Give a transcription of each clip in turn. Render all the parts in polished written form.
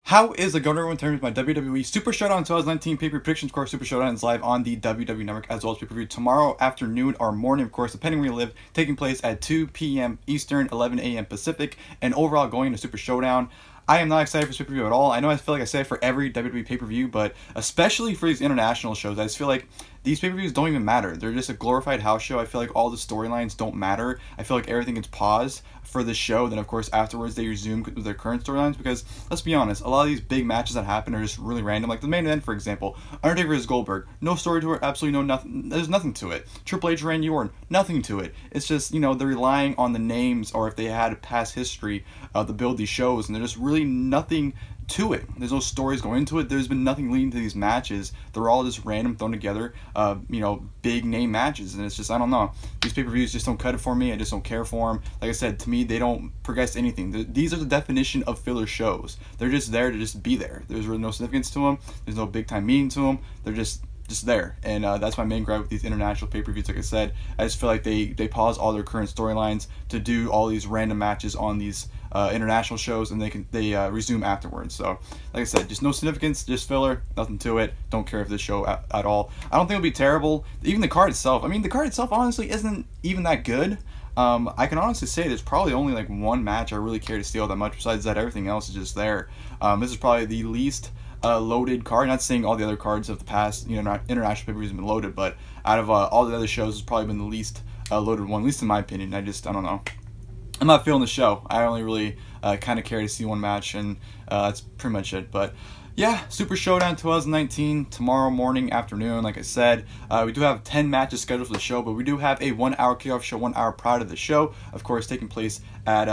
How is the going in terms of my WWE Super Showdown 2019 pay-per-view predictions? Of course, Super Showdown is live on the WWE Network as well as pay-per-view tomorrow afternoon or morning, of course, depending where you live, taking place at 2 p.m. Eastern, 11 a.m. Pacific, and overall going to Super Showdown. I am not excited for this pay-per-view at all. I know I feel like I say it for every WWE pay-per-view, but especially for these international shows, I just feel like these pay-per-views don't even matter. They're just a glorified house show. I feel like all the storylines don't matter. I feel like everything gets paused for the show. Then, of course, afterwards they resume with their current storylines because, let's be honest, a lot of these big matches that happen are just really random. Like the main event, for example, Undertaker vs. Goldberg. No story to it. Absolutely no nothing. There's nothing to it. Triple H, Randy Orton. Nothing to it. It's just, you know, they're relying on the names or if they had past history to build these shows, and they're just really nothing to it. There's no stories going into it. There's been nothing leading to these matches. They're all just random thrown together, you know, big name matches, and it's just, I don't know. These pay-per-views just don't cut it for me. I just don't care for them. Like I said, to me, they don't progress anything. These are the definition of filler shows. They're just there to just be there. There's really no significance to them. There's no big time meaning to them. They're just there, and that's my main gripe with these international pay-per-views. Like I said, I just feel like they pause all their current storylines to do all these random matches on these international shows, and they resume afterwards. So like I said, just no significance, just filler, nothing to it. Don't care for this show at all. I don't think it'll be terrible. Even the card itself, I mean, the card itself honestly isn't even that good. I can honestly say there's probably only like one match I really care to steal that much. Besides that, everything else is just there. This is probably the least loaded card. Not saying all the other cards of the past, you know, international pay-per-views have been loaded, but out of all the other shows, it's probably been the least loaded one, at least in my opinion. I don't know. I'm not feeling the show. I only really kind of care to see one match, and that's pretty much it. But yeah, Super Showdown 2019 tomorrow morning, afternoon. Like I said, we do have 10 matches scheduled for the show, but we do have a 1 hour kickoff show 1 hour prior to the show, of course, taking place at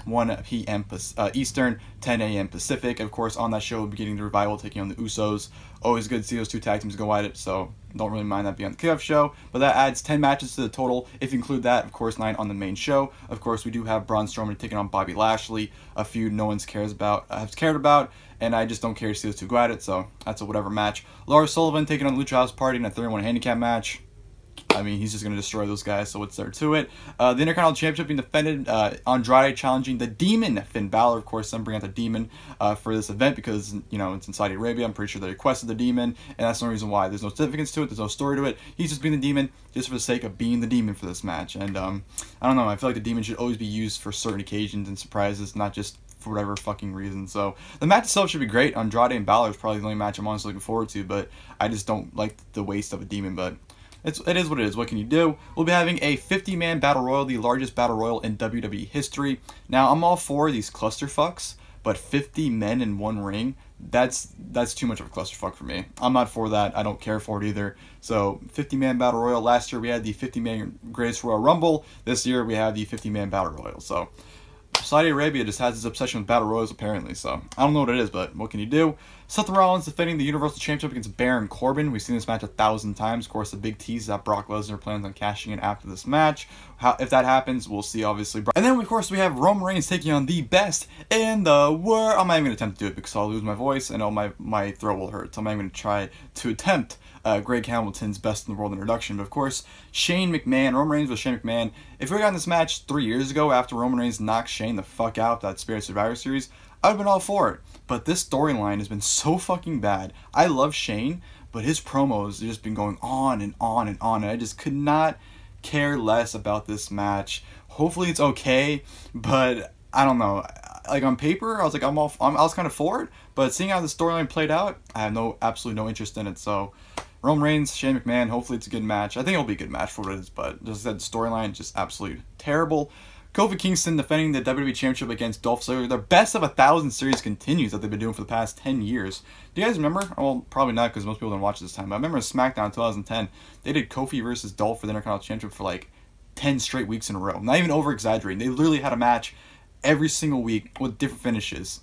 1 p.m. Eastern, 10 a.m. Pacific. Of course, on that show, we'll be getting the Revival taking on the Usos. Always good to see those two tag teams go at it, so don't really mind that being on the kickoff show. But that adds 10 matches to the total. If you include that, of course, 9 on the main show. Of course, we do have Braun Strowman taking on Bobby Lashley, a feud no one's cared about, and I just don't care to see those two go at it, so that's a whatever match. Lars Sullivan taking on Lucha House Party in a 3-1 handicap match. I mean, he's just going to destroy those guys, so what's there to it? The Intercontinental Championship being defended, Andrade challenging the Demon, Finn Bálor, of course, them bringing out the Demon for this event because, you know, it's in Saudi Arabia. I'm pretty sure they requested the Demon, and that's the reason why. There's no significance to it. There's no story to it. He's just being the Demon just for the sake of being the Demon for this match, and I don't know. I feel like the Demon should always be used for certain occasions and surprises, not just for whatever fucking reason. So the match itself should be great. Andrade and Bálor is probably the only match I'm honestly looking forward to, but I just don't like the waste of a Demon, but it is what it is. What can you do? We'll be having a 50-man battle royal, the largest battle royal in WWE history. Now, I'm all for these clusterfucks, but 50 men in one ring, that's too much of a clusterfuck for me. I'm not for that. I don't care for it either. So, 50-man battle royal. Last year we had the 50-man Greatest Royal Rumble. This year we have the 50-man battle royal. So, Saudi Arabia just has this obsession with battle royals apparently, so I don't know what it is, but what can you do? Seth Rollins defending the Universal Championship against Baron Corbin. We've seen this match 1,000 times. Of course, the big tease is that Brock Lesnar plans on cashing in after this match. If that happens, we'll see, obviously. And then, of course, we have Roman Reigns taking on the best in the world. I'm not even going to attempt to do it because I'll lose my voice and my throat will hurt. So I'm not even going to try to attempt Greg Hamilton's best in the world introduction. But, of course, Shane McMahon, Roman Reigns with Shane McMahon. If we had gotten this match 3 years ago after Roman Reigns knocked Shane the fuck out that Spirit Survivor Series, I would have been all for it. But this storyline has been so fucking bad. I love Shane, but his promos have just been going on and on and on, and I just could not care less about this match. Hopefully it's okay, but I don't know. Like on paper, I was like, I was kind of for it, but seeing how the storyline played out, I have absolutely no interest in it. So Roman Reigns, Shane McMahon, hopefully it's a good match. I think it'll be a good match for what it is, but just that storyline, just absolutely terrible. Kofi Kingston defending the WWE Championship against Dolph Ziggler. Their best of 1,000 series continues that they've been doing for the past 10 years. Do you guys remember? Well, probably not because most people didn't watch this time. But I remember in SmackDown in 2010, they did Kofi versus Dolph for the Intercontinental Championship for like 10 straight weeks in a row. Not even over-exaggerating. They literally had a match every single week with different finishes.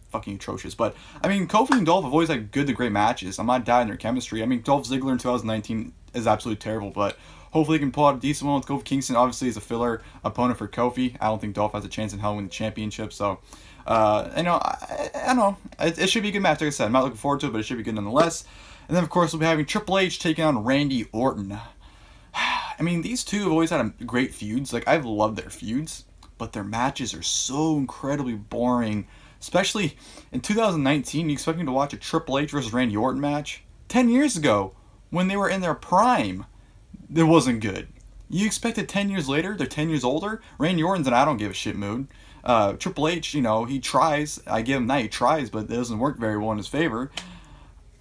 Fucking atrocious. But, I mean, Kofi and Dolph have always had good to great matches. I'm not doubting their chemistry. I mean, Dolph Ziggler in 2019 is absolutely terrible, but hopefully he can pull out a decent one with Kofi Kingston. Obviously, he's a filler opponent for Kofi. I don't think Dolph has a chance in hell winning the championship. So, you know, I don't know. It should be a good match. Like I said, I'm not looking forward to it, but it should be good nonetheless. And then, of course, we'll be having Triple H taking on Randy Orton. I mean, these two have always had great feuds. Like, I've loved their feuds, but their matches are so incredibly boring, Especially in 2019, you expect me to watch a Triple H versus Randy Orton match? 10 years ago, when they were in their prime, it wasn't good. You expected 10 years later, they're 10 years older? Randy Orton's in I don't give a shit mood. Triple H, you know, he tries. I give him that, he tries, but it doesn't work very well in his favor.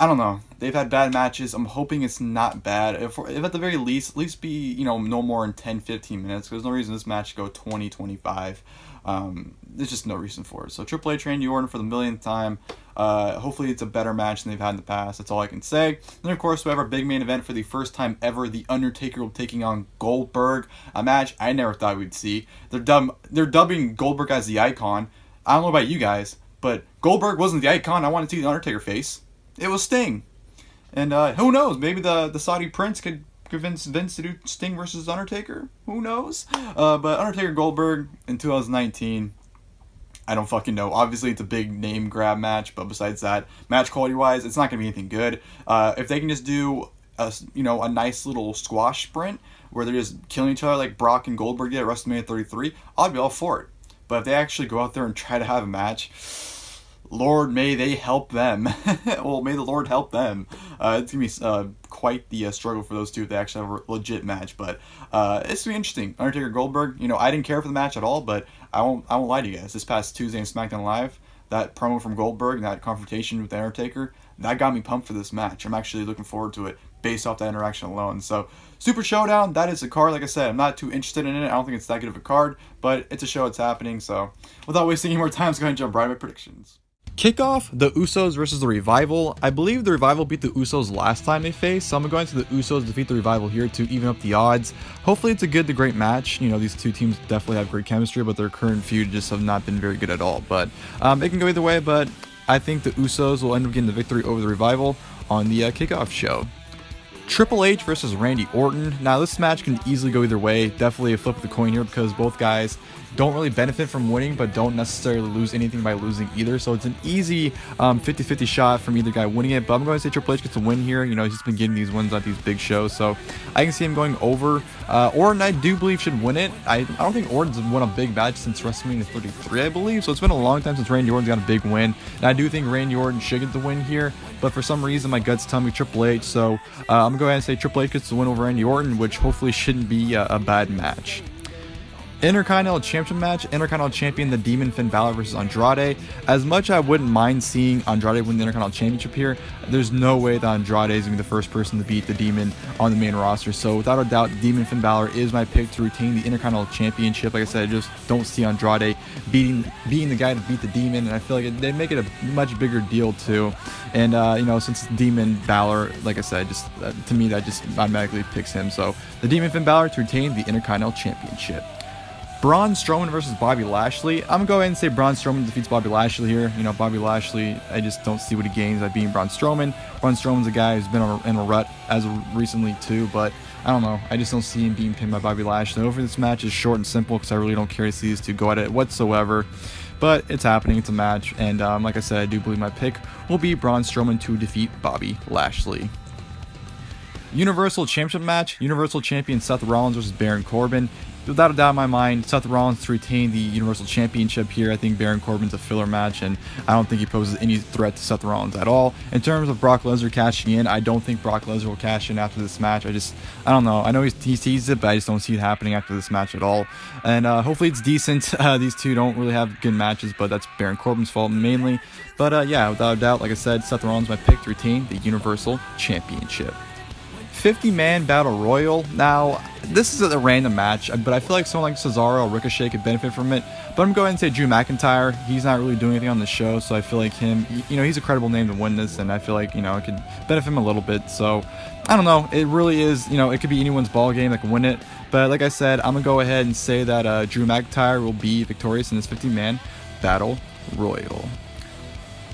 I don't know. They've had bad matches. I'm hoping it's not bad. If at the very least, at least be, you know, no more than 10-15 minutes. There's no reason this match should go 20-25. There's just no reason for it. So Triple H, Randy Orton for the millionth time. Hopefully it's a better match than they've had in the past. That's all I can say. Then of course we have our big main event for the first time ever. The Undertaker taking on Goldberg. A match I never thought we'd see. They're dubbing Goldberg as the icon. I don't know about you guys, but Goldberg wasn't the icon I wanted to see the Undertaker face. It was Sting. And who knows? Maybe the Saudi Prince could convince Vince to do Sting versus Undertaker. Who knows? But Undertaker Goldberg in 2019, I don't fucking know. Obviously, it's a big name grab match, but besides that, match quality wise, it's not gonna be anything good. If they can just do a nice little squash sprint where they're just killing each other like Brock and Goldberg did at WrestleMania 33, I'll be all for it. But if they actually go out there and try to have a match, Lord, may they help them. Well, may the Lord help them. It's going to be quite the struggle for those two if they actually have a legit match. But it's going to be interesting. Undertaker Goldberg, you know, I didn't care for the match at all, but I won't lie to you guys. This past Tuesday in SmackDown Live, that promo from Goldberg, that confrontation with the Undertaker, that got me pumped for this match. I'm actually looking forward to it based off that interaction alone. So, Super Showdown, that is a card. Like I said, I'm not too interested in it. I don't think it's that good of a card, but it's a show, it's happening. So, without wasting any more time, let's go ahead and jump right into my predictions. Kickoff, the Usos versus the Revival. I believe the Revival beat the Usos last time they faced, so I'm going to the Usos defeat the Revival here to even up the odds. Hopefully it's a good to great match. You know, these two teams definitely have great chemistry, but their current feud just have not been very good at all. But it can go either way, but I think the Usos will end up getting the victory over the Revival on the kickoff show. Triple H versus Randy Orton. Now this match can easily go either way. Definitely a flip of the coin here because both guys don't really benefit from winning, but don't necessarily lose anything by losing either. So it's an easy 50-50 shot from either guy winning it. But I'm going to say Triple H gets a win here. You know, he's been getting these wins at these big shows, so I can see him going over. Orton, I do believe, should win it. I don't think Orton's won a big match since WrestleMania 33, I believe. So it's been a long time since Randy Orton's got a big win. And I do think Randy Orton should get the win here. But for some reason, my guts tell me Triple H. So I'm going to go ahead and say Triple H gets the win over Randy Orton, which hopefully shouldn't be a bad match. Intercontinental Championship Match. Intercontinental Champion, the Demon Finn Bálor versus Andrade. As much I wouldn't mind seeing Andrade win the Intercontinental Championship here, there's no way that Andrade is going to be the first person to beat the Demon on the main roster. So without a doubt, Demon Finn Bálor is my pick to retain the Intercontinental Championship. Like I said, I just don't see Andrade being the guy to beat the Demon, and I feel like they make it a much bigger deal too. And you know, since Demon Bálor, like I said, just to me that just automatically picks him. So the Demon Finn Bálor to retain the Intercontinental Championship. Braun Strowman versus Bobby Lashley. I'm going to go ahead and say Braun Strowman defeats Bobby Lashley here. You know, Bobby Lashley, I just don't see what he gains by being Braun Strowman. Braun Strowman's a guy who's been in a rut as of recently too, but I don't know. I just don't see him being pinned by Bobby Lashley. Over this match is short and simple because I really don't care to see these two go at it whatsoever. But it's happening. It's a match. And like I said, I do believe my pick will be Braun Strowman to defeat Bobby Lashley. Universal Championship Match. Universal Champion Seth Rollins versus Baron Corbin. Without a doubt in my mind, Seth Rollins to retain the Universal Championship here. I think Baron Corbin's a filler match, and I don't think he poses any threat to Seth Rollins at all. In terms of Brock Lesnar cashing in, I don't think Brock Lesnar will cash in after this match. I don't know. I know he teased it, but I just don't see it happening after this match at all. And hopefully it's decent. These two don't really have good matches, but that's Baron Corbin's fault mainly. But yeah, without a doubt, like I said, Seth Rollins my pick to retain the Universal Championship. 50-man Battle Royal. Now, this is a random match, but I feel like someone like Cesaro or Ricochet could benefit from it. But I'm going to say Drew McIntyre. He's not really doing anything on the show, so I feel like him, you know, he's a credible name to win this, and I feel like, you know, it could benefit him a little bit. So, I don't know. It really is, you know, it could be anyone's ball game that can win it. But like I said, I'm going to go ahead and say that Drew McIntyre will be victorious in this 50-man Battle Royal.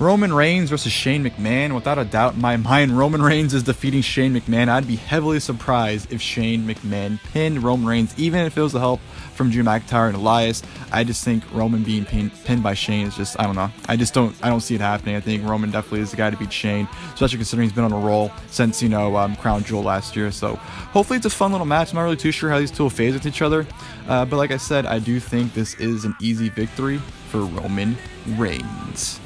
Roman Reigns versus Shane McMahon. Without a doubt in my mind, Roman Reigns is defeating Shane McMahon. I'd be heavily surprised if Shane McMahon pinned Roman Reigns, even if it was the help from Drew McIntyre and Elias. I just think Roman being pinned by Shane is just, I don't know. I don't see it happening. I think Roman definitely is the guy to beat Shane, especially considering he's been on a roll since, Crown Jewel last year. So hopefully it's a fun little match. I'm not really too sure how these two will phase with each other. But like I said, I do think this is an easy victory for Roman Reigns.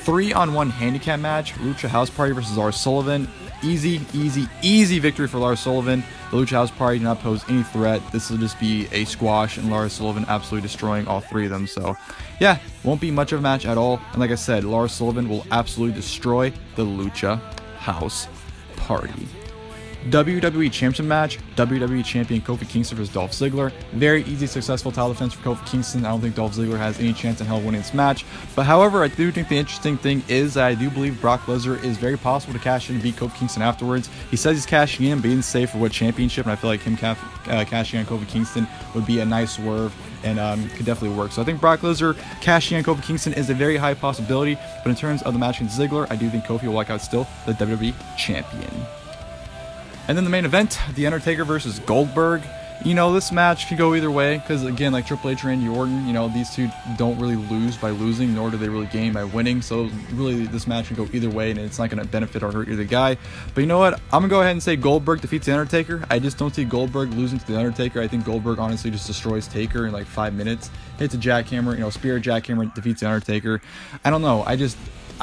3-on-1 handicap match, Lucha House Party versus Lars Sullivan. Easy victory for Lars Sullivan. The Lucha House Party do not pose any threat. This will just be a squash, and Lars Sullivan absolutely destroying all three of them. So, yeah, won't be much of a match at all. And like I said, Lars Sullivan will absolutely destroy the Lucha House Party. WWE Championship Match, WWE Champion Kofi Kingston versus Dolph Ziggler. Very easy, successful title defense for Kofi Kingston. I don't think Dolph Ziggler has any chance in hell of winning this match. But however, I do think the interesting thing is that I do believe Brock Lesnar is very possible to cash in and beat Kofi Kingston afterwards. He says he's cashing in, but he didn't say for what championship, and I feel like him cashing in on Kofi Kingston would be a nice swerve and could definitely work. So I think Brock Lesnar cashing in on Kofi Kingston is a very high possibility. But in terms of the match against Ziggler, I do think Kofi will walk out still the WWE Champion. And then the main event, The Undertaker versus Goldberg. This match could go either way, because again, like Triple H and Randy Orton, these two don't really lose by losing, nor do they really gain by winning. So really, this match can go either way, and it's not going to benefit or hurt either guy. But you know what? I'm going to go ahead and say Goldberg defeats The Undertaker. I just don't see Goldberg losing to The Undertaker. I think Goldberg honestly just destroys Taker in like 5 minutes. Hits a jackhammer, spear jackhammer, defeats The Undertaker. I don't know. I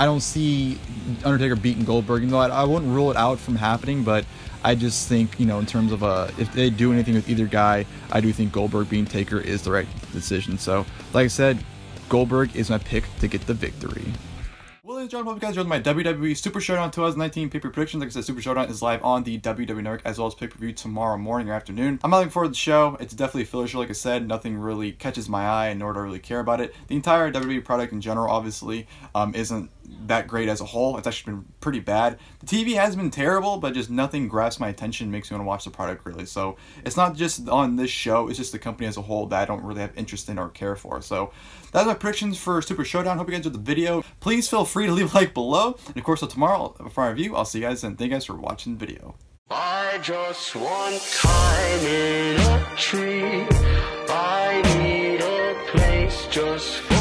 don't see Undertaker beating Goldberg. I wouldn't rule it out from happening, but I just think, in terms of if they do anything with either guy, I do think Goldberg beating Taker is the right decision. So, like I said, Goldberg is my pick to get the victory. Well, ladies and gentlemen, hope you guys enjoyed my WWE Super Showdown 2019 pay-per-view predictions. Like I said, Super Showdown is live on the WWE Network as well as pay-per-view tomorrow morning or afternoon. I'm not looking forward to the show. It's definitely a filler show, like I said. Nothing really catches my eye, nor do I really care about it. The entire WWE product in general, obviously, isn't that great as a whole. It's actually been pretty bad. The TV has been terrible, but just nothing grabs my attention, makes me want to watch the product really. So it's not just on this show, it's just the company as a whole that I don't really have interest in or care for. So that's my predictions for Super Showdown. Hope you guys enjoyed the video. Please feel free to leave a like below. And of course, tomorrow before I review, I'll see you guys then. Thank you guys for watching the video. I just want time in a tree. I need a place just for